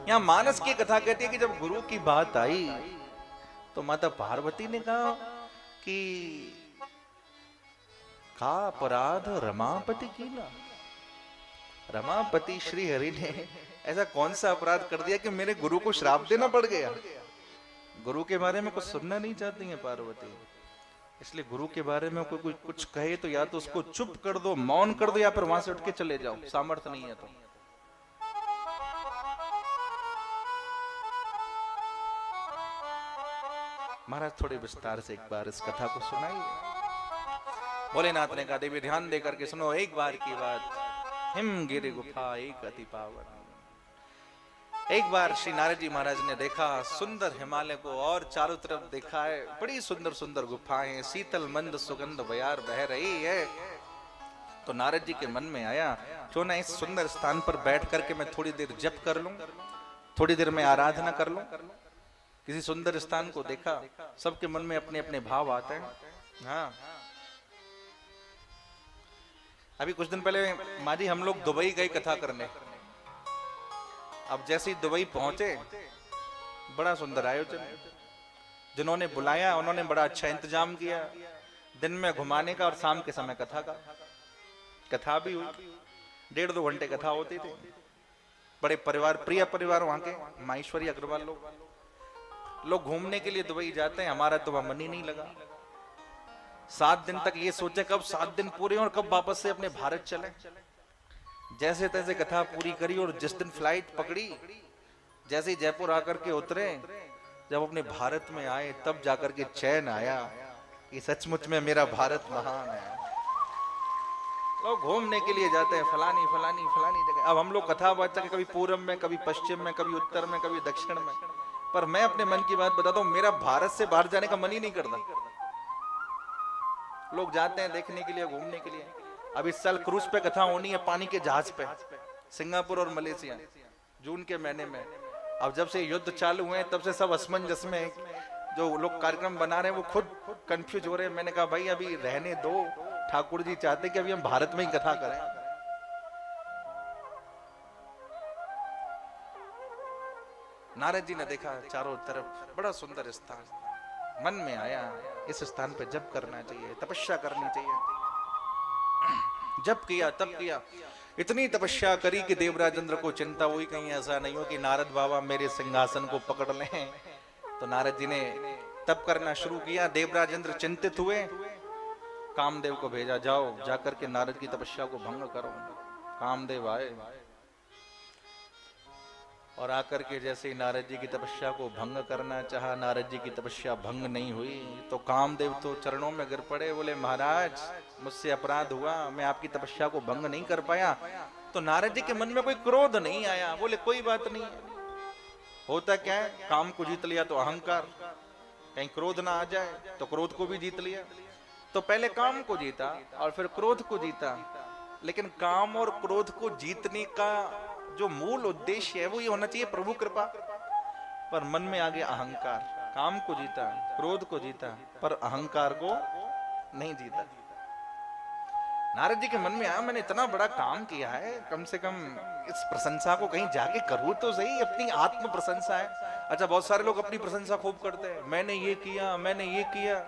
यहाँ मानस की कथा कहती है कि जब गुरु की बात आई तो माता पार्वती ने कहा कि का अपराध रमापति कीला। रमापति श्री हरि ने ऐसा कौन सा अपराध कर दिया कि मेरे गुरु को श्राप देना पड़ गया। गुरु के बारे में कुछ सुनना नहीं चाहती है पार्वती, इसलिए गुरु के बारे में कोई कुछ कहे तो या तो उसको चुप कर दो, मौन कर दो, या फिर वहां से उठ के चले जाओ, सामर्थ्य नहीं है तो। महाराज थोड़े विस्तार से एक बार इस कथा को सुनाइए। भोलेनाथ ने कहा देवी ध्यान दे करके सुनो, एक बार की बात, हिमगिरि गुफा एक अति पावन। एक बार श्री नारद जी महाराज ने देखा सुंदर हिमालय को, और चारों तरफ देखा है बड़ी सुंदर सुंदर गुफाएं, शीतल मंद सुगंध बयार बह रही है। तो नारद जी के मन में आया क्यों ना इस सुंदर स्थान पर बैठ करके मैं थोड़ी देर जप कर लूं, थोड़ी देर में आराधना कर लूं। किसी सुंदर स्थान को देखा, सबके मन में अपने अपने भाव आते हैं। हाँ, अभी कुछ दिन पहले माँ जी हम लोग दुबई गए कथा करने। अब जैसे ही दुबई पहुंचे, बड़ा सुंदर आयोजन, जिन्होंने बुलाया उन्होंने बड़ा अच्छा इंतजाम किया, दिन में घुमाने का और शाम के समय कथा का। कथा भी हुई, 1.5-2 घंटे कथा होती थी। बड़े परिवार, प्रिय परिवार वहां के, माहेश्वरी अग्रवाल लोग घूमने के लिए दुबई जाते हैं। हमारा तो वहां मन ही नहीं लगा। 7 दिन तक ये सोचे कब 7 दिन पूरे और कब वापस से अपने भारत चले। जैसे तैसे कथा पूरी करी और जिस दिन फ्लाइट पकड़ी, जैसे ही जयपुर आकर के उतरे, जब अपने भारत में आए तब जाकर के चैन आया कि सचमुच में मेरा भारत महान है। लोग घूमने के लिए जाते हैं फलानी फलानी फलानी जगह। अब हम लोग कथा बात के कभी पूर्व में, कभी पश्चिम में, कभी उत्तर में, कभी दक्षिण में, पर मैं अपने मन की बात बताता हूं, मेरा भारत से बाहर जाने का मन ही नहीं करता। लोग जाते हैं देखने के लिए, घूमने के लिए। अब इस साल क्रूज पे कथा होनी है, पानी के जहाज पे, सिंगापुर और मलेशिया, जून के महीने में। अब जब से युद्ध चालू हुए तब से सब असमंजस में, जो लोग कार्यक्रम बना रहे हैं वो खुद कंफ्यूज हो रहे हैं। मैंने कहा भाई अभी रहने दो, ठाकुर जी चाहते कि अभी हम भारत में ही कथा करें। नारद जी ने देखा चारों तरफ बड़ा सुंदर स्थान, मन में आया इस स्थान पे जप करना चाहिए, तपस्या करनी चाहिए। जप किया, तप किया, इतनी तपस्या करी कि देवराज इंद्र को चिंता हुई कहीं ऐसा नहीं हो कि नारद बाबा मेरे सिंहासन को पकड़ लें। तो नारद जी ने तप करना शुरू किया। देवराज इंद्र चिंतित हुए, कामदेव को भेजा, जाओ जाकर के नारद की तपस्या को भंग करो। कामदेव आए और आकर के जैसे ही नारद जी की तपस्या को भंग करना चाहा, नारद जी की तपस्या भंग नहीं हुई। तो कामदेव तो चरणों में गिर पड़े, बोले महाराज मुझसे अपराध हुआ, मैं आपकी तपस्या को भंग नहीं कर पाया। तो नारद जी के मन में कोई क्रोध नहीं आया, बोले कोई बात नहीं। होता क्या है, काम को जीत लिया तो अहंकार, कहीं क्रोध ना आ जाए तो क्रोध को भी जीत लिया। तो पहले काम को जीता और फिर क्रोध को जीता, लेकिन काम और क्रोध को जीतने का जो मूल उद्देश्य है वो ये होना चाहिए प्रभु कृपा। पर मन में आ गया अहंकार, काम को जीता, क्रोध को जीता, पर अहंकार को नहीं जीता। नारद जी के मन में आया मैंने इतना बड़ा काम किया है, कम से कम इस प्रशंसा को कहीं जाके करूं तो सही, अपनी आत्म प्रशंसा है। अच्छा, बहुत सारे लोग अपनी प्रशंसा खूब करते हैं, मैंने ये किया, मैंने ये किया।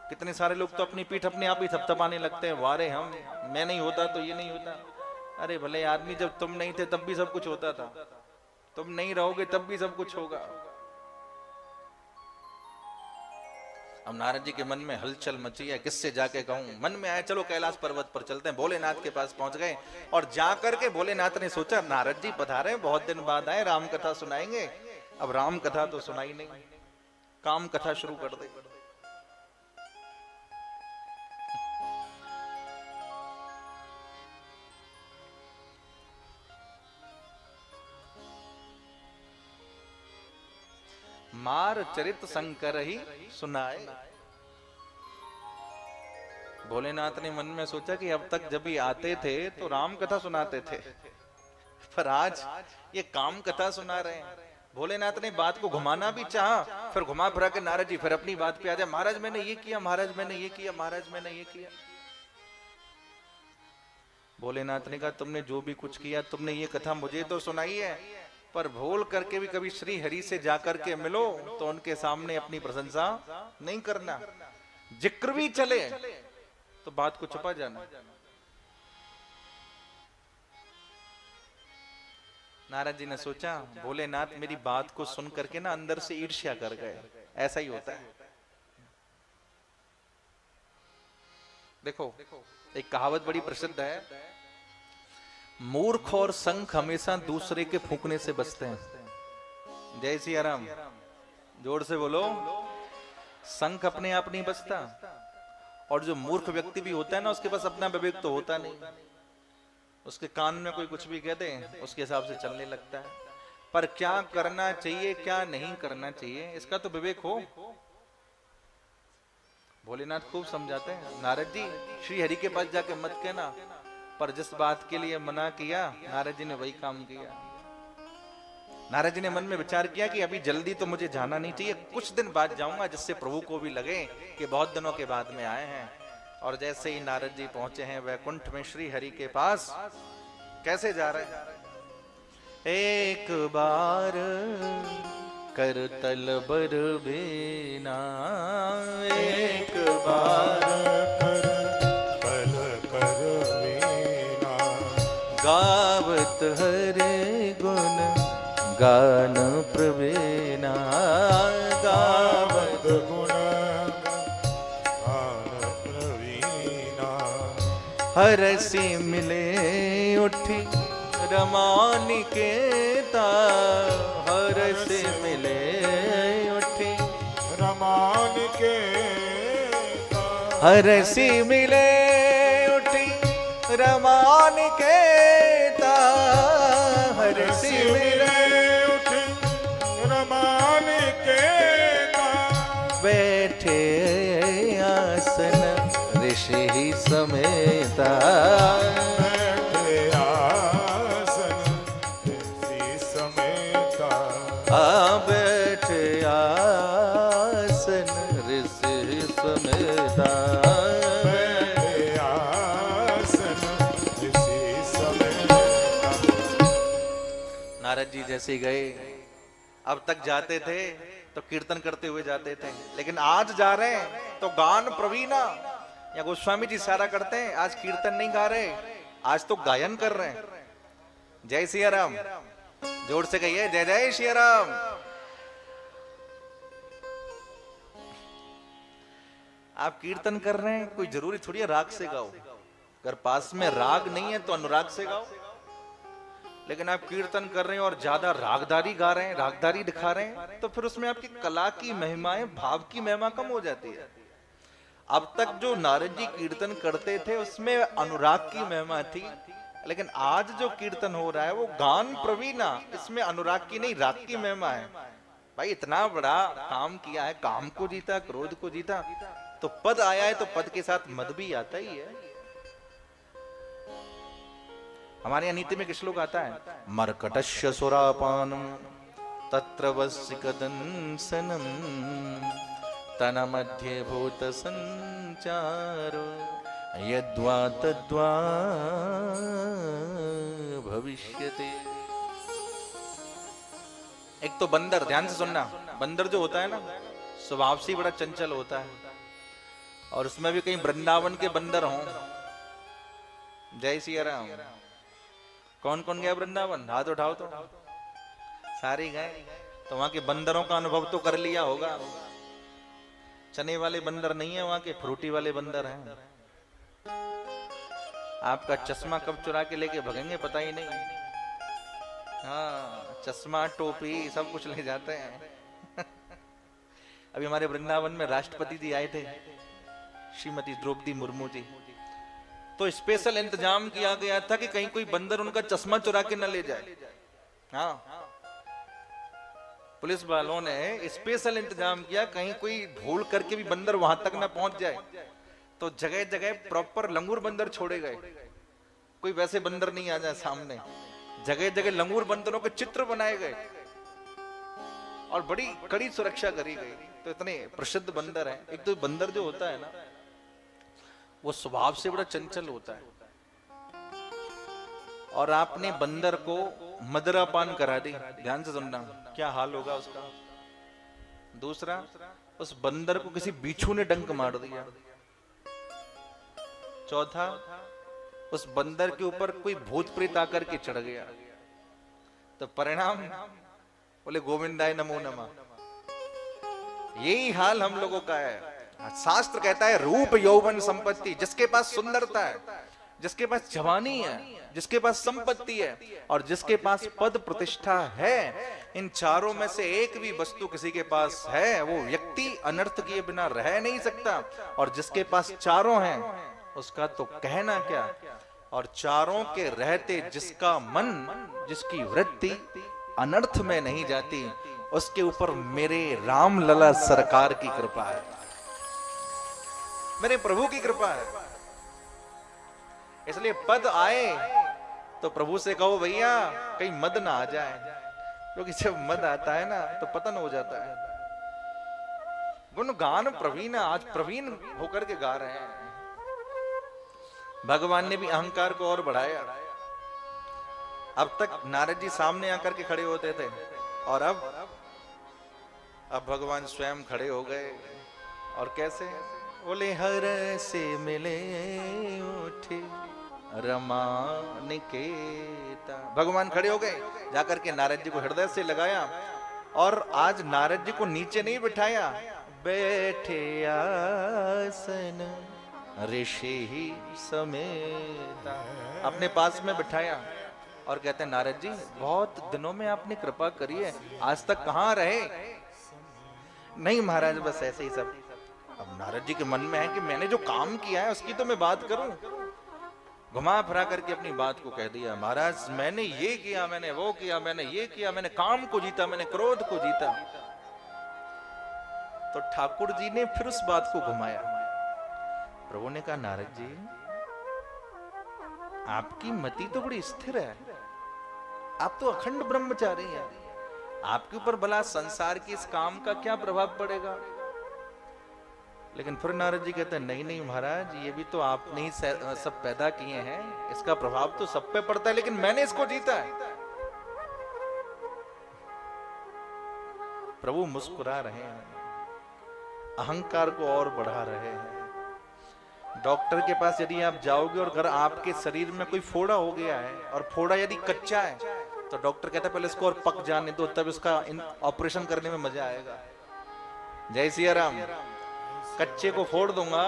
कितने सारे लोग तो अपनी पीठ अपने आप ही थपथपाने लगते हैं, वारे हम, मैं नहीं होता तो ये नहीं होता। अरे भले आदमी, जब तुम नहीं थे तब भी सब कुछ होता था, तुम नहीं रहोगे तब भी सब कुछ होगा। अब नारद जी के मन में हलचल मची है, किससे जाके कहूं। मन में आया चलो कैलाश पर्वत पर चलते हैं। भोलेनाथ के पास पहुंच गए और जाकर के भोलेनाथ ने सोचा नारद जी पधारे, बहुत दिन बाद आए, राम कथा सुनाएंगे। अब राम कथा तो सुनाई नहीं, काम कथा शुरू कर दे। मार चरित शंकर ही सुनाए। भोलेनाथ ने मन में सोचा कि अब तक जब भी आते थे तो राम कथा सुनाते थे, पर आज ये काम कथा सुना रहे हैं। भोलेनाथ ने बात को घुमाना भी चाहा, फिर घुमा फिरा के नारद जी फिर अपनी बात पे आ जाए, महाराज मैंने ये किया, महाराज मैंने ये किया, महाराज मैंने ये किया। भोलेनाथ ने कहा तुमने जो भी कुछ किया तुमने ये कथा मुझे तो सुनाई है, पर भूल करके भी कभी श्री हरि से जाकर के मिलो तो उनके सामने अपनी प्रशंसा नहीं करना। जिक्र भी चले तो बात को छुपा जाना। नारद जी ने सोचा, भोलेनाथ मेरी बात को सुन करके ना अंदर से ईर्ष्या कर गए। ऐसा ही होता है। देखो, एक कहावत बड़ी प्रसिद्ध है, मूर्ख और संख हमेशा दूसरे के फूंकने से बचते हैं। जय सिया राम। जोर से बोलो। संख अपने आप नहीं बचता, और जो मूर्ख व्यक्ति भी होता है ना, उसके पास अपना विवेक तो होता नहीं। उसके कान में कोई कुछ भी कह दे, उसके हिसाब से चलने लगता है। पर क्या करना चाहिए, क्या नहीं करना चाहिए, इसका तो विवेक हो। भोलेनाथ खूब समझाते हैं, नारद जी श्री हरि के पास जाके मत कहना, पर जिस बात के लिए मना किया नारद जी ने वही काम किया। नारद जी ने मन में विचार किया कि अभी जल्दी तो मुझे जाना नहीं चाहिए, कुछ दिन बाद जाऊंगा, जिससे प्रभु को भी लगे कि बहुत दिनों के बाद में आए हैं। और जैसे ही नारद जी पहुंचे हैं वैकुंठ में श्री हरि के पास, कैसे जा रहे हैं? एक बार कर तल बर बेना, एक बार गावत हरे गुण गान प्रवीणा, गावत गुण गान प्रवीणा। हरसी मिले उठी रमानिकेता, हरसी मिले उठी रमानिकेता, हरसी मिले उठी रमानिकेता, हरसी मिले उठी रमानिकेता। बैठे आसन ऋषि समेता, बैठे आसन ऋषि समेता, बैठे आसन ऋषि समेता। नारद जी जैसे गए, अब तक जाते थे तो कीर्तन करते हुए जाते थे, लेकिन आज जा रहे हैं तो गान प्रवीणा, या गोस्वामी जी सारा करते हैं, आज कीर्तन नहीं गा रहे, आज तो गायन कर रहे हैं। जय सिया राम। जोर से कहिए, जय जय सिया राम। आप कीर्तन कर रहे हैं, कोई जरूरी थोड़ी है राग से गाओ। अगर पास में राग नहीं है तो अनुराग से गाओ। लेकिन आप कीर्तन कर रहे हैं और ज्यादा रागदारी गा रहे हैं, रागदारी दिखा रहे हैं, तो फिर उसमें आपकी कला की महिमाएं, भाव की महिमा कम हो जाती है। अब तक जो नारद जी कीर्तन करते थे उसमें अनुराग की महिमा थी, लेकिन आज जो कीर्तन हो रहा है वो गान प्रवीणा, इसमें अनुराग की नहीं राग की महिमा है। भाई इतना बड़ा काम किया है, काम को जीता, क्रोध को जीता, तो पद आया है तो पद के साथ मद भी आता ही है। हमारे यहाँ नीति में किस श्लोक आता है, मर्कटस्य सुरापानम तत्र वस्सिकदंसनम तन मध्ये भूत संचारो यद्वा तद्वा भविष्यते। एक तो बंदर, ध्यान से सुनना, बंदर जो होता है ना स्वभाव से बड़ा चंचल होता है, और उसमें भी कहीं वृंदावन के बंदर हों। जय सिया राम। कौन कौन गया वृंदावन, हाथ उठाओ तो। सारे गए, तो वहां के बंदरों का अनुभव तो कर लिया होगा। चने वाले बंदर नहीं है वहां के, फ्रूटी वाले बंदर हैं। आपका चश्मा कब चुरा के लेके भगेंगे पता ही नहीं। हाँ, चश्मा टोपी सब कुछ ले जाते हैं। अभी हमारे वृंदावन में राष्ट्रपति जी आए थे, श्रीमती द्रौपदी मुर्मू जी, तो स्पेशल इंतजाम किया गया था कि कहीं कोई बंदर उनका चश्मा चुरा के न ले जाए। हाँ, पुलिस वालों ने स्पेशल इंतजाम किया, कहीं कोई भूल करके भी बंदर वहां तक न पहुंच जाए, तो जगह जगह प्रॉपर लंगूर बंदर छोड़े गए, कोई वैसे बंदर नहीं आ जाए सामने। जगह जगह लंगूर बंदरों के चित्र बनाए गए और बड़ी कड़ी सुरक्षा करी गई। तो इतने प्रसिद्ध बंदर हैं। एक तो बंदर जो होता है ना वो स्वभाव से बड़ा चंचल होता है, और आपने बंदर को मदिरा पान करा दी, ध्यान से सुनना क्या हाल होगा उसका। दूसरा, उस बंदर को किसी बिच्छू ने डंक मार दिया। चौथा, उस बंदर के ऊपर कोई भूत प्रेत आकर के चढ़ गया। तो परिणाम, बोले गोविंदाय नमो नमः। यही हाल हम लोगों का है। शास्त्र कहता है रूप यौवन संपत्ति, जिसके पास सुंदरता है, जिसके पास जवानी है, जिसके पास संपत्ति है और जिसके पास पद प्रतिष्ठा है, इन चारों में से एक भी वस्तु किसी के पास है, वो व्यक्ति अनर्थ किए बिना रह नहीं सकता। और जिसके पास चारों हैं उसका तो कहना क्या। और चारों के रहते जिसका मन, जिसकी वृत्ति अनर्थ में नहीं जाती, उसके ऊपर मेरे राम लला सरकार की कृपा है, मेरे प्रभु की कृपा है। इसलिए पद आए तो प्रभु से कहो भैया कहीं मद ना आ जाए, क्योंकि जब मद आता है ना तो पतन हो जाता है। गुणगान प्रवीण, आज प्रवीण होकर के गा रहे हैं। भगवान ने भी अहंकार को और बढ़ाया। अब तक नारद जी सामने आकर के खड़े होते थे और अब भगवान स्वयं खड़े हो गए। और कैसे? बोले हर से मिले उठे रमा निकेता। भगवान खड़े हो गए, जाकर के नारद जी को हृदय से लगाया। और आज नारद जी को नीचे नहीं बिठाया, बैठे आसन ऋषि ही समेता, अपने पास में बिठाया। और कहते हैं नारद जी बहुत दिनों में आपने कृपा करी है, आज तक कहाँ रहे? नहीं महाराज बस ऐसे ही सब। अब नारद जी के मन में है कि मैंने जो काम किया है उसकी तो मैं बात करूं। घुमा फिरा करके अपनी बात को कह दिया, महाराज मैंने ये किया, मैंने वो किया, मैंने ये किया, मैंने काम को जीता, मैंने क्रोध को जीता। तो ठाकुर जी ने फिर उस बात को घुमाया। प्रभु ने कहा नारद जी आपकी मति तो बड़ी स्थिर है, आप तो अखंड ब्रह्मचारी हैं, आपके ऊपर भला संसार की इस काम का क्या प्रभाव पड़ेगा? लेकिन फिर नारद जी कहते हैं नहीं नहीं महाराज, ये भी तो आपने ही सब पैदा किए हैं, इसका प्रभाव तो सब पे पड़ता है, लेकिन मैंने इसको जीता है। प्रभु मुस्कुरा रहे हैं, अहंकार को और बढ़ा रहे हैं। डॉक्टर के पास यदि आप जाओगे और अगर आपके शरीर में कोई फोड़ा हो गया है और फोड़ा यदि कच्चा है तो डॉक्टर कहता है पहले इसको और पक जाने दो, तब इसका ऑपरेशन करने में मजा आएगा। जय सिया राम। कच्चे को फोड़ दूंगा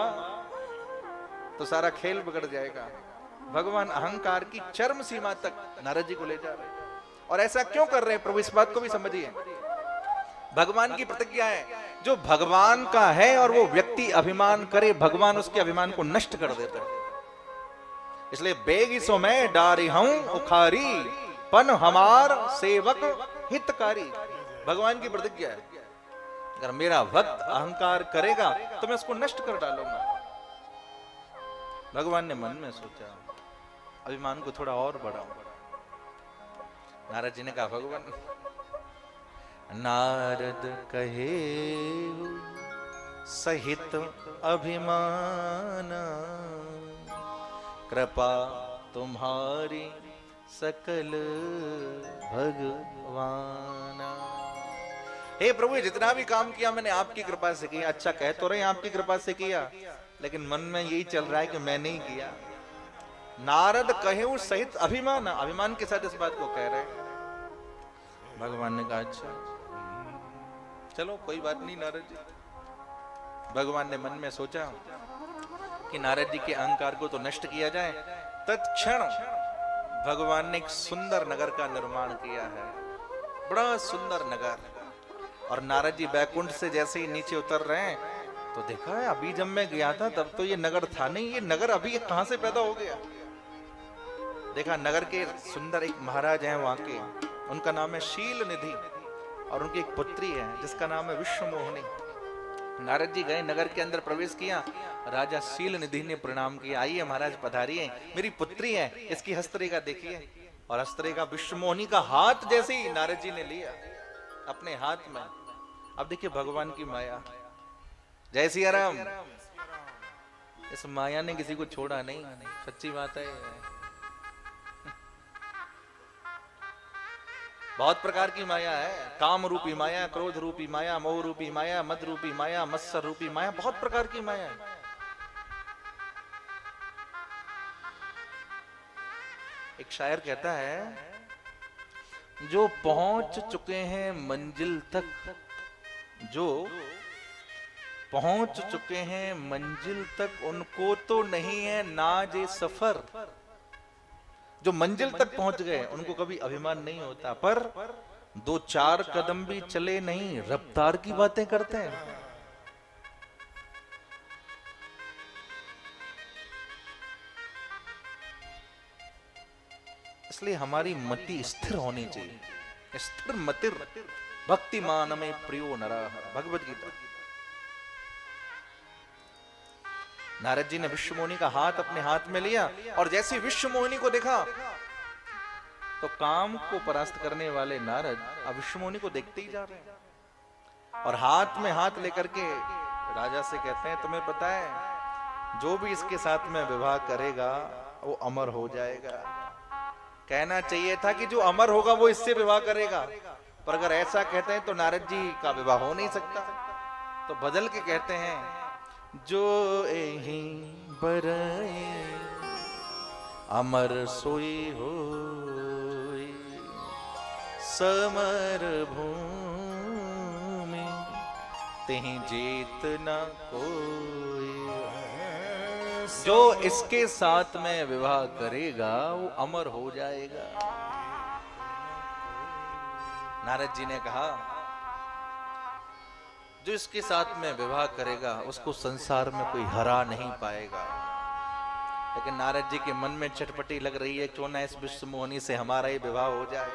तो सारा खेल बिगड़ जाएगा। भगवान अहंकार की चरम सीमा तक नारद जी को ले जा रहे हैं। और ऐसा क्यों कर रहे हैं प्रभु, इस बात को भी समझिए। भगवान की प्रतिज्ञा है जो भगवान का है और वो व्यक्ति अभिमान करे, भगवान उसके अभिमान को नष्ट कर देता है। इसलिए बेगी सो मैं डारी हूं उखारी, पन हमार सेवक हितकारी। भगवान की प्रतिज्ञा है अगर मेरा भक्त अहंकार करेगा तो मैं उसको नष्ट कर डालूंगा। भगवान ने मन में सोचा अभिमान को थोड़ा और बढ़ाऊं। नारद जी ने कहा भगवान, नारद कहे सहित अभिमान, कृपा तुम्हारी सकल भगवाना। हे प्रभु जितना भी काम किया मैंने आपकी कृपा से किया। अच्छा कह तो रहे आपकी कृपा से किया, लेकिन मन में यही चल रहा है कि मैंने ही किया। नारद कहे सहित अभिमान, अभिमान के साथ इस बात को कह रहे हैं। भगवान ने कहा अच्छा चलो कोई बात नहीं नारद जी। भगवान ने मन में सोचा कि नारद जी के अहंकार को तो नष्ट किया जाए। तत्क्षण भगवान ने एक सुंदर नगर का निर्माण किया है, बड़ा सुंदर नगर। और नारद जी बैकुंठ से जैसे ही नीचे उतर रहे हैं तो देखा है अभी जब मैं गया था तब तो ये नगर था नहीं, ये नगर अभी कहां से पैदा हो गया। देखा नगर के सुंदर एक महाराज हैं वहां के, उनका नाम है शील निधि और उनकी एक पुत्री है जिसका नाम है विश्वमोहिनी। नारद जी गए, नगर के अंदर प्रवेश किया, राजा शील निधि ने प्रणाम किया, आइए महाराज पधारिए, मेरी पुत्री है, इसकी हस्तरेखा देखिए। और हस्तरेखा विश्वमोहिनी का हाथ जैसे ही नारद जी ने लिया अपने हाथ में। अब देखिए भगवान की माया। जय सिया राम। इस माया ने किसी को छोड़ा नहीं, सच्ची बात है। बहुत प्रकार की माया है, काम रूपी माया, क्रोध रूपी माया, मोह रूपी माया, मद रूपी माया, मत्सर रूपी माया, बहुत प्रकार की माया है। एक शायर कहता है, जो पहुंच चुके हैं मंजिल तक, जो पहुंच चुके हैं मंजिल तक, उनको तो नहीं है नाज सफर। जो मंजिल तक पहुंच गए उनको कभी अभिमान नहीं होता, पर दो चार कदम भी चले नहीं रफ्तार की बातें करते हैं। इसलिए हमारी मति स्थिर होनी चाहिए। स्थिर मतिर भक्तिमान में प्रियो नरः, भगवत गीता। नारद जी ने विश्व मोहिनी का हाथ अपने हाथ में लिया और जैसे विश्व मोहिनी को देखा तो काम को परास्त करने वाले नारद अब विश्व मोहिनी को देखते ही जा रहे हैं और हाथ में हाथ लेकर के राजा से कहते हैं, तुम्हें पता है जो भी इसके साथ में विवाह करेगा वो अमर हो जाएगा। कहना चाहिए था कि जो अमर होगा वो इससे विवाह करेगा, पर अगर ऐसा कहते हैं तो नारद जी का विवाह हो नहीं सकता। तो बदल के कहते हैं, जो एहि बरए अमर सोई होई, समर भूमि तेहि जीत न कोई। जो इसके साथ में विवाह करेगा वो अमर हो जाएगा। नारद जी ने कहा, जो इसके साथ में विवाह करेगा उसको संसार में कोई हरा नहीं पाएगा। लेकिन नारद जी के मन में चटपटी लग रही है, क्यों ना इस विश्व मोहिनी से हमारा ही विवाह हो जाए।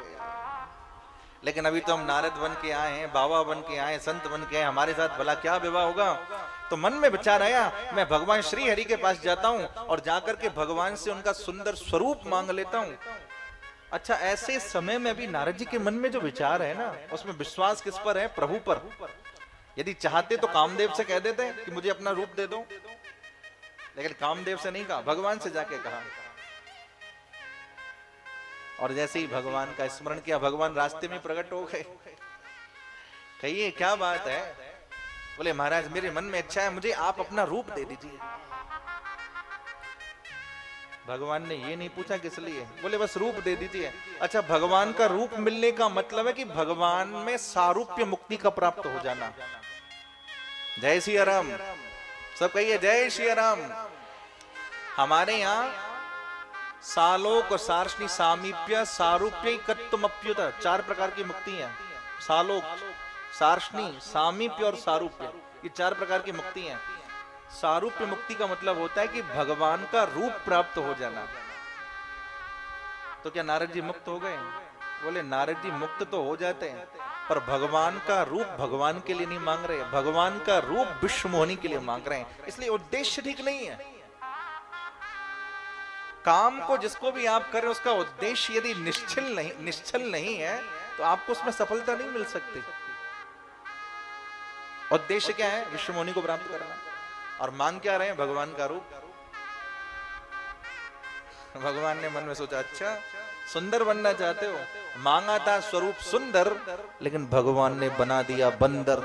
लेकिन अभी तो हम नारद बन के आए हैं, बाबा बन के आए, संत बन के आए, हमारे साथ भला क्या विवाह होगा। तो मन में विचार आया, मैं भगवान श्री हरि के पास जाता हूं और जाकर के भगवान से उनका सुंदर स्वरूप मांग लेता हूं। अच्छा, ऐसे समय में भी नारद जी के मन में जो विचार है ना, उसमें विश्वास किस पर है? प्रभु पर। यदि चाहते तो कामदेव से कह देते कि मुझे अपना रूप दे दो, लेकिन कामदेव से नहीं कहा, भगवान से जाके कहा। और जैसे ही भगवान का स्मरण किया, भगवान रास्ते में प्रकट हो गए। कहिए क्या बात है? बोले महाराज मेरे मन में इच्छा है, मुझे आप अपना रूप दे दीजिए। भगवान ने ये नहीं पूछा किस लिए, बोले बस रूप दे दीजिए। अच्छा, भगवान का रूप मिलने का मतलब है कि भगवान में सारूप्य मुक्ति का प्राप्त हो जाना। जय श्री राम, सब कहिए जय श्री राम। हमारे यहाँ सालोक, सार्ष्णी, सामीप्य, सारूप्य, कत्तमप्युत, 4 प्रकार की मुक्ति है। सालोक, सार्ष्णी, सामीप्य और सारूप्य, ये 4 प्रकार की मुक्ति हैं। सारूप्य मुक्ति का मतलब होता है कि भगवान का रूप प्राप्त हो जाना। तो क्या नारद जी मुक्त हो गए? बोले नारद जी मुक्त तो हो जाते हैं, पर भगवान का रूप भगवान के लिए नहीं मांग रहे, भगवान का रूप विश्व मोहिनी के लिए मांग रहे हैं। इसलिए उद्देश्य ठीक नहीं है। काम को जिसको भी आप करें उसका उद्देश्य यदि निश्चल नहीं है तो आपको उसमें सफलता नहीं मिल सकती। उद्देश्य क्या है? विश्व मोहिनी को प्राप्त करना। और मांग क्या रहे हैं? भगवान का रूप। भगवान ने मन में सोचा, अच्छा सुंदर बनना चाहते हो, मांगा था स्वरूप सुंदर, लेकिन भगवान ने बना दिया बंदर।